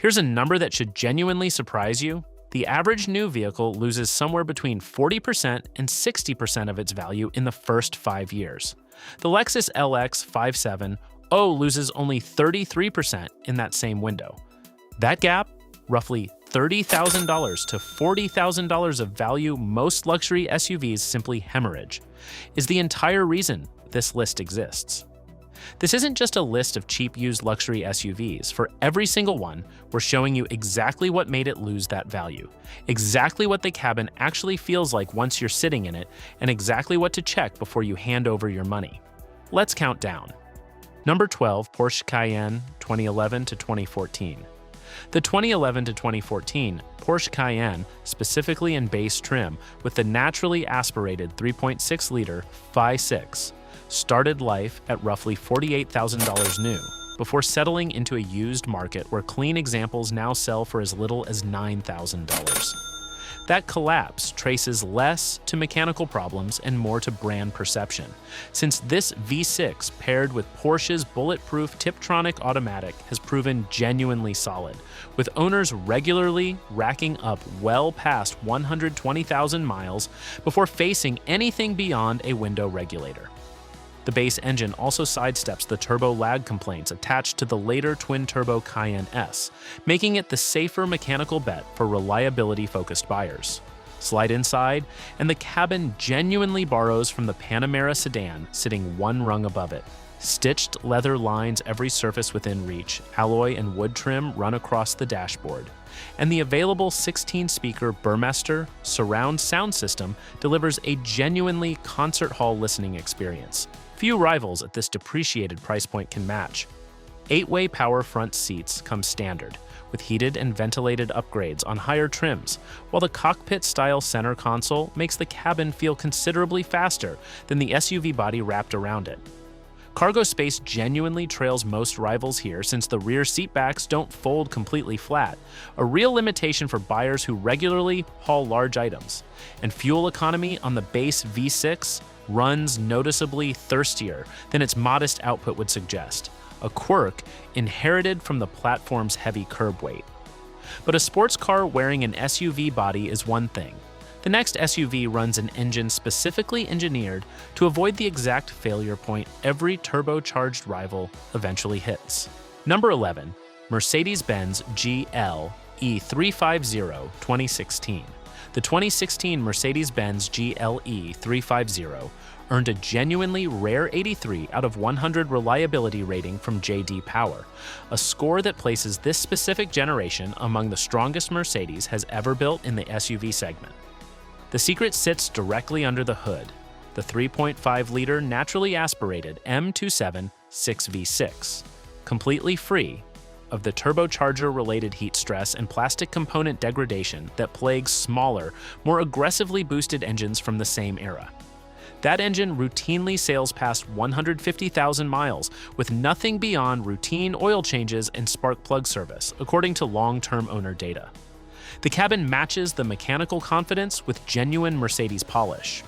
Here's a number that should genuinely surprise you. The average new vehicle loses somewhere between 40% and 60% of its value in the first 5 years. The Lexus LX 5.7 loses only 33% in that same window. That gap, roughly $30,000 to $40,000 of value most luxury SUVs simply hemorrhage, is the entire reason this list exists. This isn't just a list of cheap used luxury SUVs. For every single one, we're showing you exactly what made it lose that value, exactly what the cabin actually feels like once you're sitting in it, and exactly what to check before you hand over your money. Let's count down. Number 12, Porsche Cayenne 2011 to 2014. The 2011 to 2014 Porsche Cayenne, specifically in base trim with the naturally aspirated 3.6-liter 5.6, started life at roughly $48,000 new, before settling into a used market where clean examples now sell for as little as $9,000. That collapse traces less to mechanical problems and more to brand perception, since this V6 paired with Porsche's bulletproof Tiptronic automatic has proven genuinely solid, with owners regularly racking up well past 120,000 miles before facing anything beyond a window regulator. The base engine also sidesteps the turbo lag complaints attached to the later twin-turbo Cayenne S, making it the safer mechanical bet for reliability-focused buyers. Slide inside, and the cabin genuinely borrows from the Panamera sedan, sitting one rung above it. Stitched leather lines every surface within reach, alloy and wood trim run across the dashboard, and the available 16-speaker Burmester surround sound system delivers a genuinely concert hall listening experience. Few rivals at this depreciated price point can match. 8-way power front seats come standard, with heated and ventilated upgrades on higher trims, while the cockpit-style center console makes the cabin feel considerably faster than the SUV body wrapped around it. Cargo space genuinely trails most rivals here since the rear seatbacks don't fold completely flat, a real limitation for buyers who regularly haul large items. And fuel economy on the base V6 runs noticeably thirstier than its modest output would suggest, a quirk inherited from the platform's heavy curb weight. But a sports car wearing an SUV body is one thing. The next SUV runs an engine specifically engineered to avoid the exact failure point every turbocharged rival eventually hits. Number 11, Mercedes-Benz GLE 350 2016. The 2016 Mercedes-Benz GLE 350 earned a genuinely rare 83 out of 100 reliability rating from J.D. Power, a score that places this specific generation among the strongest Mercedes has ever built in the SUV segment. The secret sits directly under the hood, the 3.5-liter naturally aspirated M27 6v6, completely free of the turbocharger-related heat stress and plastic component degradation that plagues smaller, more aggressively boosted engines from the same era. That engine routinely sails past 150,000 miles with nothing beyond routine oil changes and spark plug service, according to long-term owner data. The cabin matches the mechanical confidence with genuine Mercedes polish.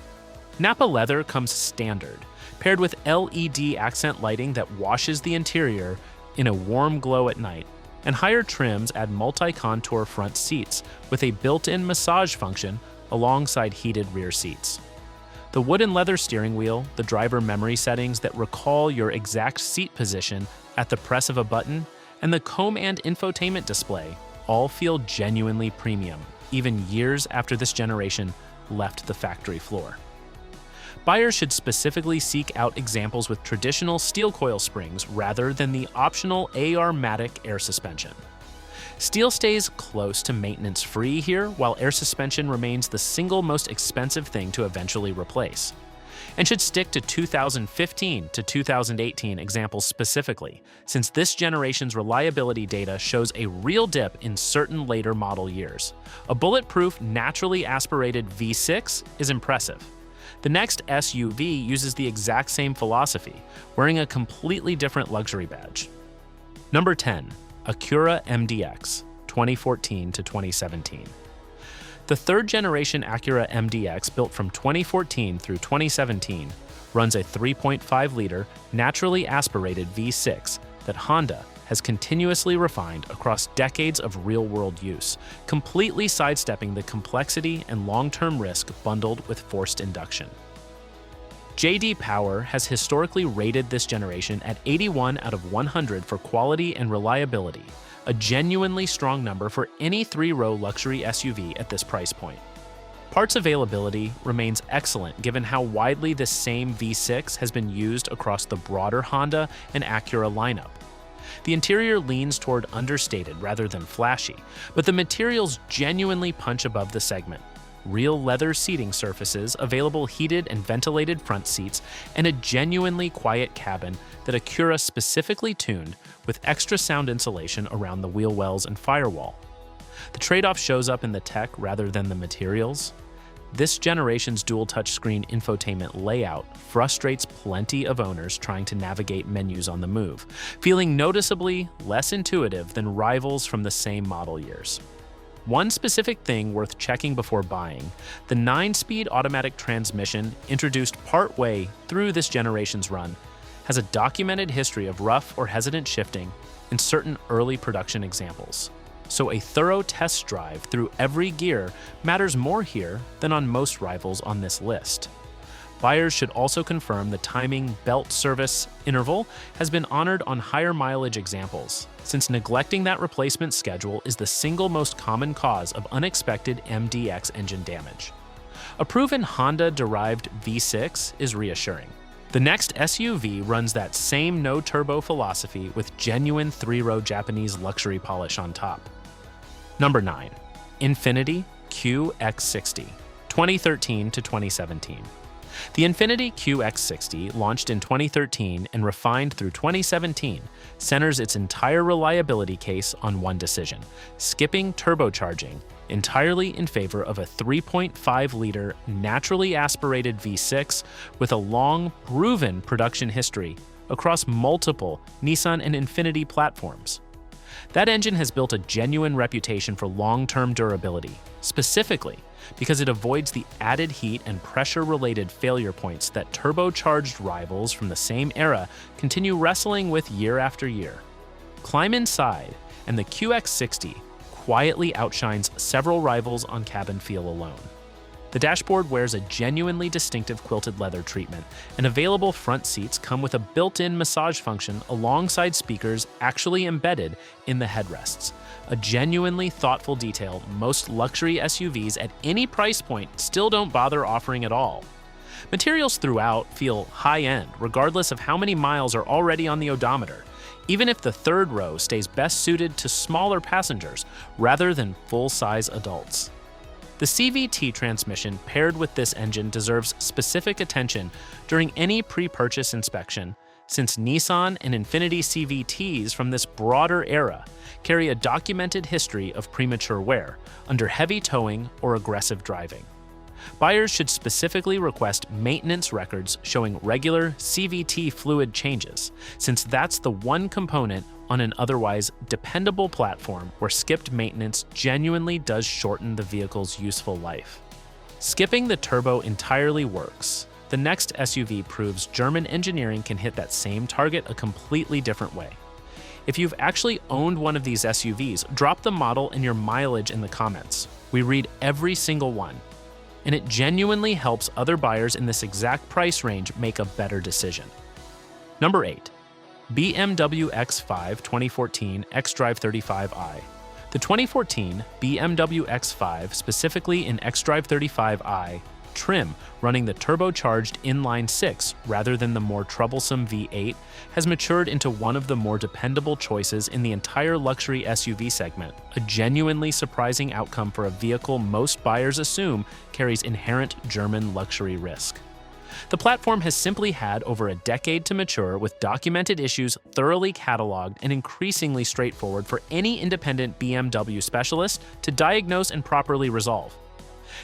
Nappa leather comes standard, paired with LED accent lighting that washes the interior in a warm glow at night, and higher trims add multi-contour front seats with a built-in massage function alongside heated rear seats. The wood and leather steering wheel, the driver memory settings that recall your exact seat position at the press of a button, and the comb and infotainment display all feel genuinely premium, even years after this generation left the factory floor. Buyers should specifically seek out examples with traditional steel coil springs rather than the optional AR-matic air suspension. Steel stays close to maintenance-free here, while air suspension remains the single most expensive thing to eventually replace, and should stick to 2015 to 2018 examples specifically, since this generation's reliability data shows a real dip in certain later model years. A bulletproof, naturally aspirated V6 is impressive. The next SUV uses the exact same philosophy, wearing a completely different luxury badge. Number 10, Acura MDX 2014 to 2017. The third-generation Acura MDX, built from 2014 through 2017, runs a 3.5-liter, naturally aspirated V6 that Honda, has continuously refined across decades of real-world use, completely sidestepping the complexity and long-term risk bundled with forced induction. J.D. Power has historically rated this generation at 81 out of 100 for quality and reliability, a genuinely strong number for any three-row luxury SUV at this price point. Parts availability remains excellent given how widely this same V6 has been used across the broader Honda and Acura lineup. The interior leans toward understated rather than flashy, but the materials genuinely punch above the segment. Real leather seating surfaces, available heated and ventilated front seats, and a genuinely quiet cabin that Acura specifically tuned with extra sound insulation around the wheel wells and firewall. The trade-off shows up in the tech rather than the materials. This generation's dual touchscreen infotainment layout frustrates plenty of owners trying to navigate menus on the move, feeling noticeably less intuitive than rivals from the same model years. One specific thing worth checking before buying: the 9-speed automatic transmission, introduced partway through this generation's run, has a documented history of rough or hesitant shifting in certain early production examples. So a thorough test drive through every gear matters more here than on most rivals on this list. Buyers should also confirm the timing belt service interval has been honored on higher mileage examples, since neglecting that replacement schedule is the single most common cause of unexpected MDX engine damage. A proven Honda-derived V6 is reassuring. The next SUV runs that same no-turbo philosophy with genuine three-row Japanese luxury polish on top. Number 9. Infiniti QX60, 2013 to 2017. The Infiniti QX60, launched in 2013 and refined through 2017, centers its entire reliability case on one decision: skipping turbocharging entirely in favor of a 3.5-liter naturally aspirated V6 with a long, proven production history across multiple Nissan and Infiniti platforms. That engine has built a genuine reputation for long-term durability, specifically because it avoids the added heat and pressure-related failure points that turbocharged rivals from the same era continue wrestling with year after year. Climb inside, and the QX60 quietly outshines several rivals on cabin feel alone. The dashboard wears a genuinely distinctive quilted leather treatment, and available front seats come with a built-in massage function alongside speakers actually embedded in the headrests, a genuinely thoughtful detail most luxury SUVs at any price point still don't bother offering at all. Materials throughout feel high-end, regardless of how many miles are already on the odometer, even if the third row stays best suited to smaller passengers rather than full-size adults. The CVT transmission paired with this engine deserves specific attention during any pre-purchase inspection, since Nissan and Infiniti CVTs from this broader era carry a documented history of premature wear under heavy towing or aggressive driving. Buyers should specifically request maintenance records showing regular CVT fluid changes, since that's the one component on an otherwise dependable platform where skipped maintenance genuinely does shorten the vehicle's useful life. Skipping the turbo entirely works. The next SUV proves German engineering can hit that same target a completely different way. If you've actually owned one of these SUVs, drop the model and your mileage in the comments. We read every single one, and it genuinely helps other buyers in this exact price range make a better decision. Number 8. BMW X5 2014 xDrive 35i. The 2014 BMW X5, specifically in xDrive 35i trim running the turbocharged inline-6 rather than the more troublesome V8, has matured into one of the more dependable choices in the entire luxury SUV segment, a genuinely surprising outcome for a vehicle most buyers assume carries inherent German luxury risk. The platform has simply had over a decade to mature, with documented issues thoroughly cataloged and increasingly straightforward for any independent BMW specialist to diagnose and properly resolve.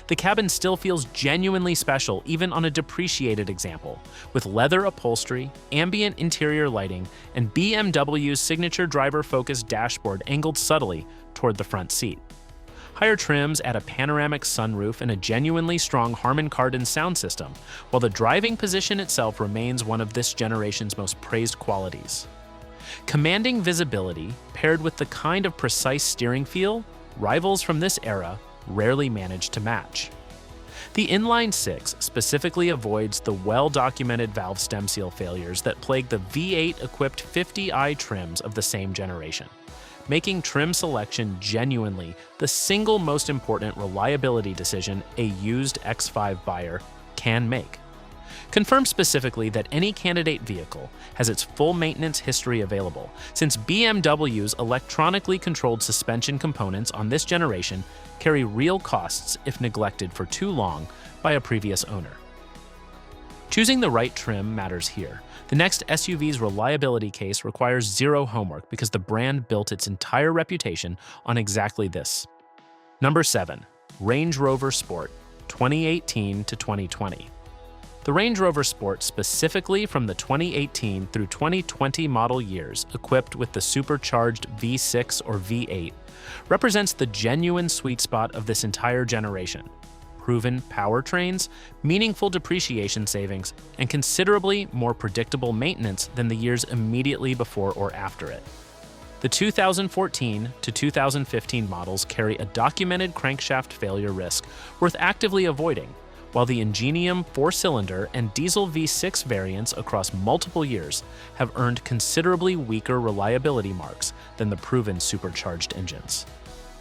The cabin still feels genuinely special even on a depreciated example, with leather upholstery, ambient interior lighting, and BMW's signature driver-focused dashboard angled subtly toward the front seat. Higher trims add a panoramic sunroof and a genuinely strong Harman Kardon sound system, while the driving position itself remains one of this generation's most praised qualities. Commanding visibility, paired with the kind of precise steering feel, rivals from this era rarely manage to match. The inline-six specifically avoids the well-documented valve stem seal failures that plague the V8-equipped 50i trims of the same generation, making trim selection genuinely the single most important reliability decision a used X5 buyer can make. Confirm specifically that any candidate vehicle has its full maintenance history available, since BMW's electronically controlled suspension components on this generation carry real costs if neglected for too long by a previous owner. Choosing the right trim matters here. The next SUV's reliability case requires zero homework because the brand built its entire reputation on exactly this. Number 7. Range Rover Sport, 2018 to 2020. The Range Rover Sport, specifically from the 2018 through 2020 model years equipped with the supercharged V6 or V8, represents the genuine sweet spot of this entire generation. Proven powertrains, meaningful depreciation savings, and considerably more predictable maintenance than the years immediately before or after it. The 2014 to 2015 models carry a documented crankshaft failure risk worth actively avoiding, while the Ingenium 4-cylinder and diesel V6 variants across multiple years have earned considerably weaker reliability marks than the proven supercharged engines.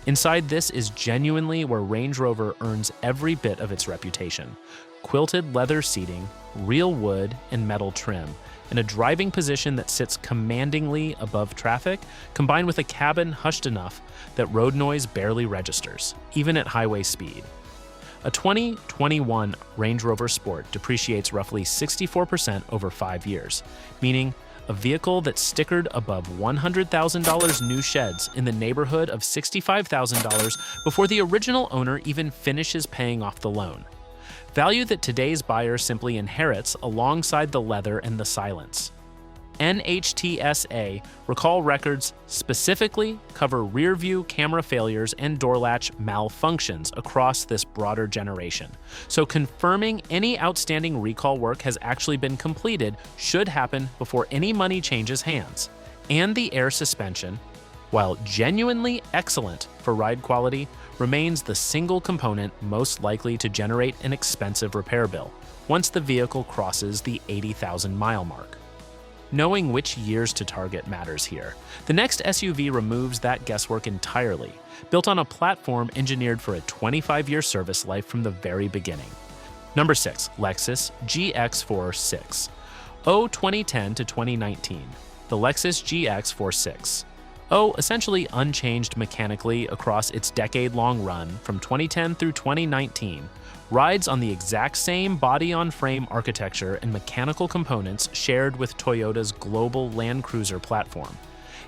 Inside this is genuinely where Range Rover earns every bit of its reputation: quilted leather seating, real wood and metal trim, and a driving position that sits commandingly above traffic, combined with a cabin hushed enough that road noise barely registers, even at highway speed. A 2021 Range Rover Sport depreciates roughly 64% over 5 years, meaning a vehicle that's stickered above $100,000 new sheds in the neighborhood of $65,000 before the original owner even finishes paying off the loan. Value that today's buyer simply inherits alongside the leather and the silence. NHTSA recall records specifically cover rear-view camera failures and door latch malfunctions across this broader generation, so confirming any outstanding recall work has actually been completed should happen before any money changes hands. And the air suspension, while genuinely excellent for ride quality, remains the single component most likely to generate an expensive repair bill once the vehicle crosses the 80,000-mile mark. Knowing which years to target matters here. The next SUV removes that guesswork entirely, built on a platform engineered for a 25-year service life from the very beginning. Number 6. Lexus GX46. 2010 to 2019. The Lexus GX46. Essentially unchanged mechanically across its decade-long run from 2010 through 2019, rides on the exact same body-on-frame architecture and mechanical components shared with Toyota's global Land Cruiser platform,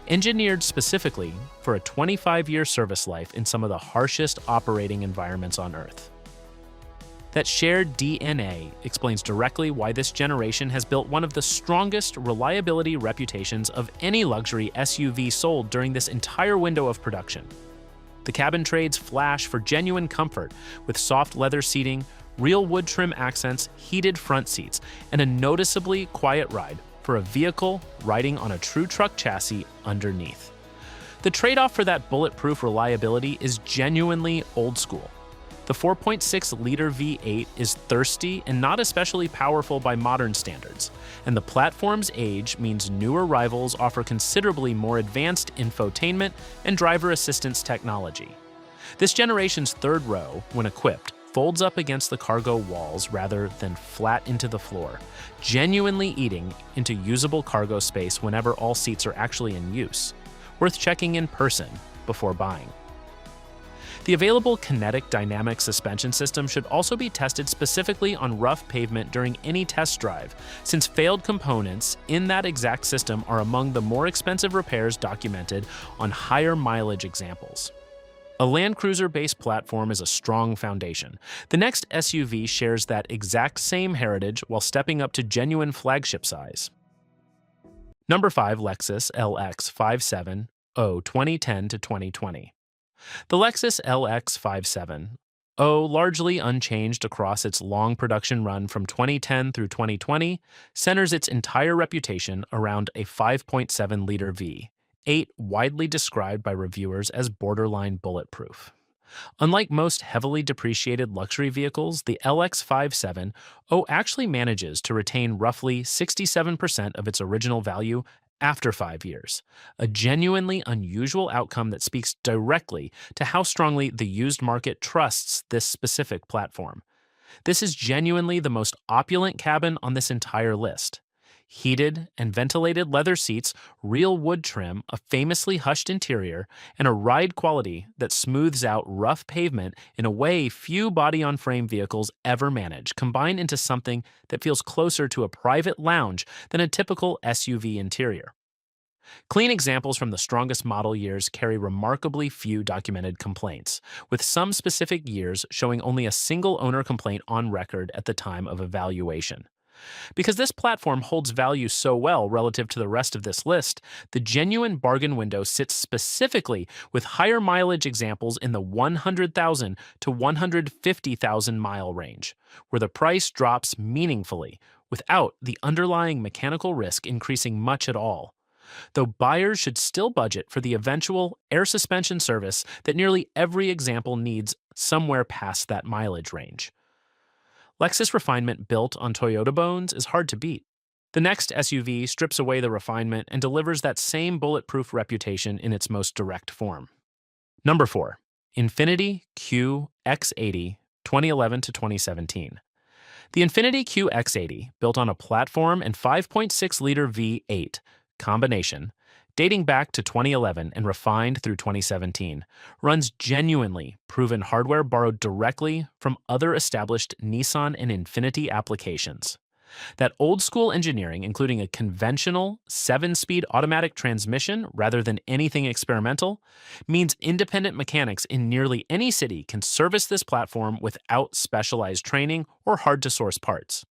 engineered specifically for a 25-year service life in some of the harshest operating environments on Earth. That shared DNA explains directly why this generation has built one of the strongest reliability reputations of any luxury SUV sold during this entire window of production. The cabin trades flash for genuine comfort with soft leather seating, real wood trim accents, heated front seats, and a noticeably quiet ride for a vehicle riding on a true truck chassis underneath. The trade-off for that bulletproof reliability is genuinely old school. The 4.6-liter V8 is thirsty and not especially powerful by modern standards, and the platform's age means newer rivals offer considerably more advanced infotainment and driver assistance technology. This generation's third row, when equipped, folds up against the cargo walls rather than flat into the floor, genuinely eating into usable cargo space whenever all seats are actually in use. Worth checking in person before buying. The available kinetic dynamic suspension system should also be tested specifically on rough pavement during any test drive, since failed components in that exact system are among the more expensive repairs documented on higher mileage examples. A Land Cruiser-based platform is a strong foundation. The next SUV shares that exact same heritage while stepping up to genuine flagship size. Number 5. Lexus LX 57, 2010 to 2020. The Lexus LX 57, largely unchanged across its long production run from 2010 through 2020, centers its entire reputation around a 5.7-liter V8, widely described by reviewers as borderline bulletproof. Unlike most heavily depreciated luxury vehicles, the LX57 actually manages to retain roughly 67% of its original value after 5 years, a genuinely unusual outcome that speaks directly to how strongly the used market trusts this specific platform. This is genuinely the most opulent cabin on this entire list. Heated and ventilated leather seats, real wood trim, a famously hushed interior, and a ride quality that smooths out rough pavement in a way few body-on-frame vehicles ever manage, combine into something that feels closer to a private lounge than a typical SUV interior. Clean examples from the strongest model years carry remarkably few documented complaints, with some specific years showing only a single owner complaint on record at the time of evaluation. Because this platform holds value so well relative to the rest of this list, the genuine bargain window sits specifically with higher mileage examples in the 100,000 to 150,000 mile range, where the price drops meaningfully without the underlying mechanical risk increasing much at all. Though buyers should still budget for the eventual air suspension service that nearly every example needs somewhere past that mileage range. Lexus refinement built on Toyota bones is hard to beat. The next SUV strips away the refinement and delivers that same bulletproof reputation in its most direct form. Number 4. Infiniti QX80 2011 to 2017. The Infiniti QX80, built on a platform and 5.6-liter V8 combination, dating back to 2011 and refined through 2017, runs genuinely proven hardware borrowed directly from other established Nissan and Infiniti applications. That old-school engineering, including a conventional 7-speed automatic transmission rather than anything experimental, means independent mechanics in nearly any city can service this platform without specialized training or hard-to-source parts.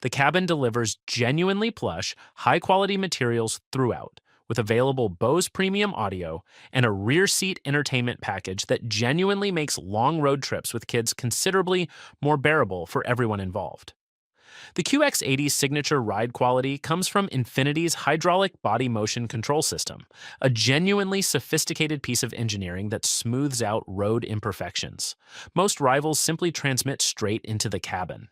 The cabin delivers genuinely plush, high-quality materials throughout, with available Bose premium audio and a rear seat entertainment package that genuinely makes long road trips with kids considerably more bearable for everyone involved. The QX80's signature ride quality comes from Infiniti's hydraulic body motion control system, a genuinely sophisticated piece of engineering that smooths out road imperfections. Most rivals simply transmit straight into the cabin.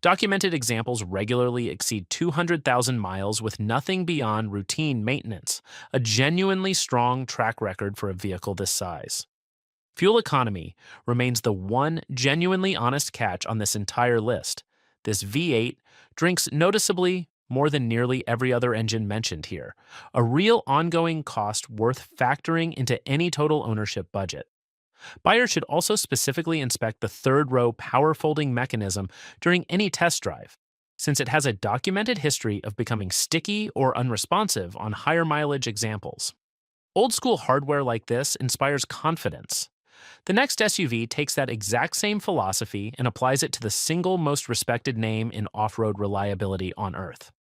Documented examples regularly exceed 200,000 miles with nothing beyond routine maintenance, a genuinely strong track record for a vehicle this size. Fuel economy remains the one genuinely honest catch on this entire list. This V8 drinks noticeably more than nearly every other engine mentioned here, a real ongoing cost worth factoring into any total ownership budget. Buyers should also specifically inspect the third-row power folding mechanism during any test drive, since it has a documented history of becoming sticky or unresponsive on higher mileage examples. Old-school hardware like this inspires confidence. The next SUV takes that exact same philosophy and applies it to the single most respected name in off-road reliability on Earth.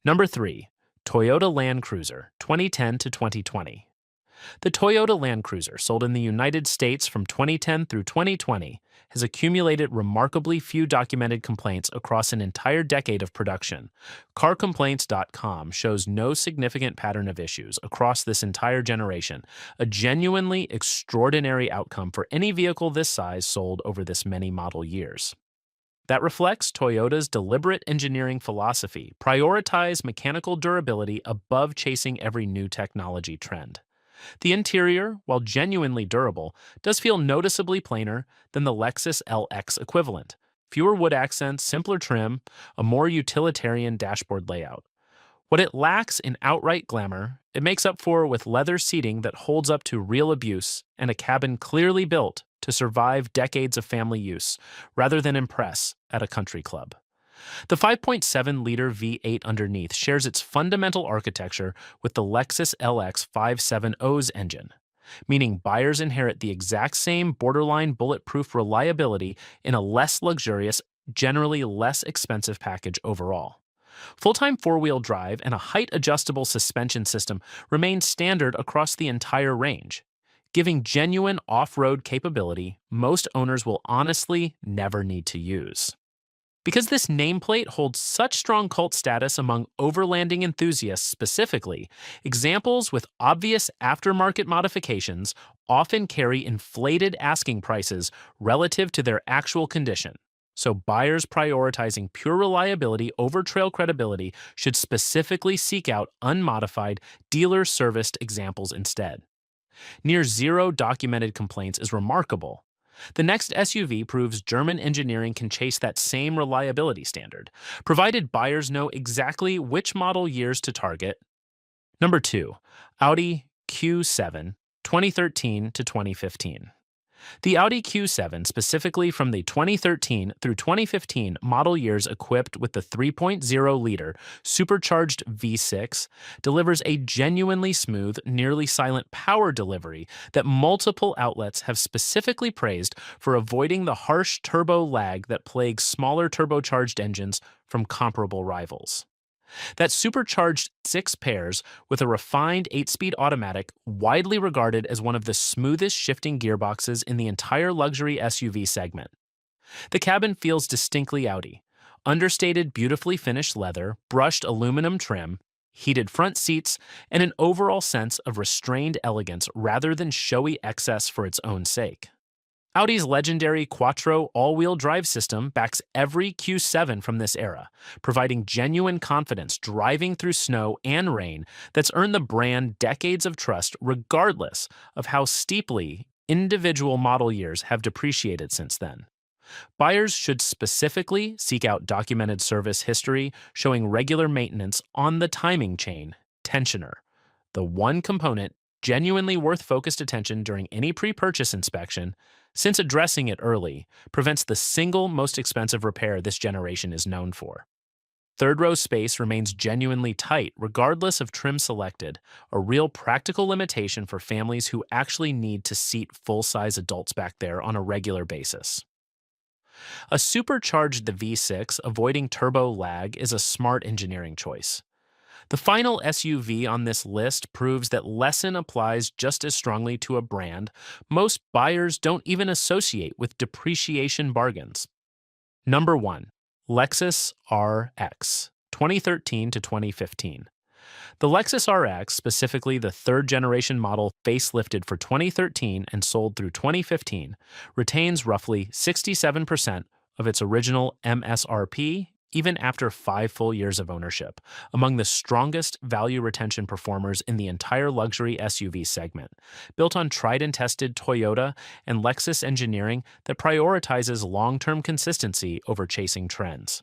Number 3. Toyota Land Cruiser 2010 to 2020. The Toyota Land Cruiser, sold in the United States from 2010 through 2020, has accumulated remarkably few documented complaints across an entire decade of production. CarComplaints.com shows no significant pattern of issues across this entire generation, a genuinely extraordinary outcome for any vehicle this size sold over this many model years. That reflects Toyota's deliberate engineering philosophy: prioritize mechanical durability above chasing every new technology trend. The interior, while genuinely durable, does feel noticeably plainer than the Lexus LX equivalent. Fewer wood accents, simpler trim, a more utilitarian dashboard layout. What it lacks in outright glamour, it makes up for with leather seating that holds up to real abuse and a cabin clearly built to survive decades of family use, rather than impress at a country club. The 5.7-liter V8 underneath shares its fundamental architecture with the Lexus LX 570's engine, meaning buyers inherit the exact same borderline bulletproof reliability in a less luxurious, generally less expensive package overall. Full-time four-wheel drive and a height-adjustable suspension system remain standard across the entire range. giving genuine off-road capability most owners will honestly never need to use. Because this nameplate holds such strong cult status among overlanding enthusiasts specifically, examples with obvious aftermarket modifications often carry inflated asking prices relative to their actual condition. So buyers prioritizing pure reliability over trail credibility should specifically seek out unmodified, dealer-serviced examples instead. Near zero documented complaints is remarkable. The next SUV proves German engineering can chase that same reliability standard, provided buyers know exactly which model years to target. Number 2, Audi Q7, 2013 to 2015. The Audi Q7, specifically from the 2013 through 2015 model years equipped with the 3.0-liter supercharged V6, delivers a genuinely smooth, nearly silent power delivery that multiple outlets have specifically praised for avoiding the harsh turbo lag that plagues smaller turbocharged engines from comparable rivals. That supercharged 6 pairs with a refined 8-speed automatic, widely regarded as one of the smoothest shifting gearboxes in the entire luxury SUV segment. The cabin feels distinctly Audi. Understated, beautifully finished leather, brushed aluminum trim, heated front seats, and an overall sense of restrained elegance rather than showy excess for its own sake. Audi's legendary Quattro all-wheel drive system backs every Q7 from this era, providing genuine confidence driving through snow and rain that's earned the brand decades of trust regardless of how steeply individual model years have depreciated since then. Buyers should specifically seek out documented service history showing regular maintenance on the timing chain, tensioner, the one component genuinely worth focused attention during any pre-purchase inspection, since addressing it early prevents the single most expensive repair this generation is known for. Third row space remains genuinely tight regardless of trim selected, a real practical limitation for families who actually need to seat full-size adults back there on a regular basis. A supercharged V6 avoiding turbo lag is a smart engineering choice. The final SUV on this list proves that lesson applies just as strongly to a brand most buyers don't even associate with depreciation bargains. Number 1, Lexus RX, 2013 to 2015. The Lexus RX, specifically the third-generation model facelifted for 2013 and sold through 2015, retains roughly 67% of its original MSRP even after 5 full years of ownership, among the strongest value retention performers in the entire luxury SUV segment, built on tried-and-tested Toyota and Lexus engineering that prioritizes long-term consistency over chasing trends.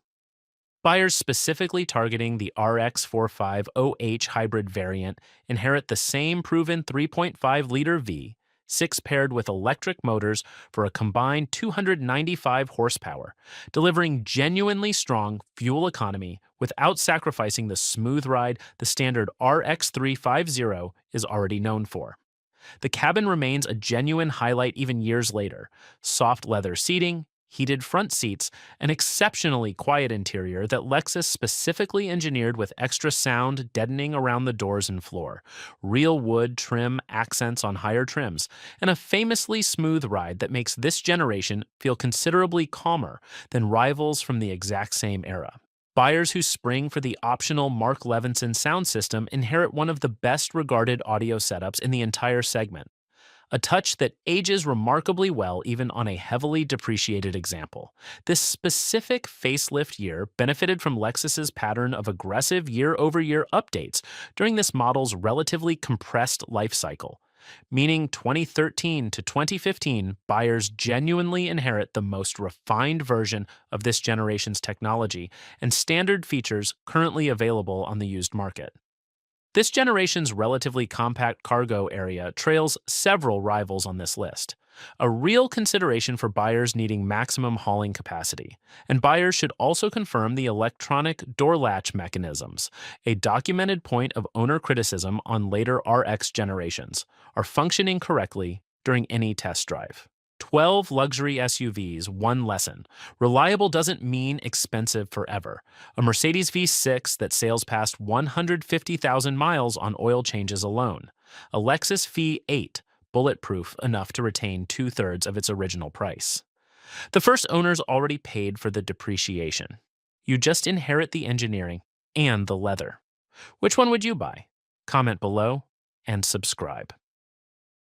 Buyers specifically targeting the RX 45OH hybrid variant inherit the same proven 3.5-liter V6 paired with electric motors for a combined 295 horsepower, delivering genuinely strong fuel economy without sacrificing the smooth ride the standard RX 350 is already known for. The cabin remains a genuine highlight even years later. Soft leather seating, heated front seats, an exceptionally quiet interior that Lexus specifically engineered with extra sound deadening around the doors and floor, real wood trim accents on higher trims, and a famously smooth ride that makes this generation feel considerably calmer than rivals from the exact same era. Buyers who spring for the optional Mark Levinson sound system inherit one of the best-regarded audio setups in the entire segment, a touch that ages remarkably well even on a heavily depreciated example. This specific facelift year benefited from Lexus's pattern of aggressive year-over-year updates during this model's relatively compressed life cycle, meaning 2013 to 2015 buyers genuinely inherit the most refined version of this generation's technology and standard features currently available on the used market. This generation's relatively compact cargo area trails several rivals on this list, a real consideration for buyers needing maximum hauling capacity. And buyers should also confirm the electronic door latch mechanisms, a documented point of owner criticism on later RX generations, are functioning correctly during any test drive. 12 luxury SUVs, one lesson. Reliable doesn't mean expensive forever. A Mercedes V6 that sails past 150,000 miles on oil changes alone. A Lexus V8, bulletproof enough to retain 2/3 of its original price. The first owners already paid for the depreciation. You just inherit the engineering and the leather. Which one would you buy? Comment below and subscribe.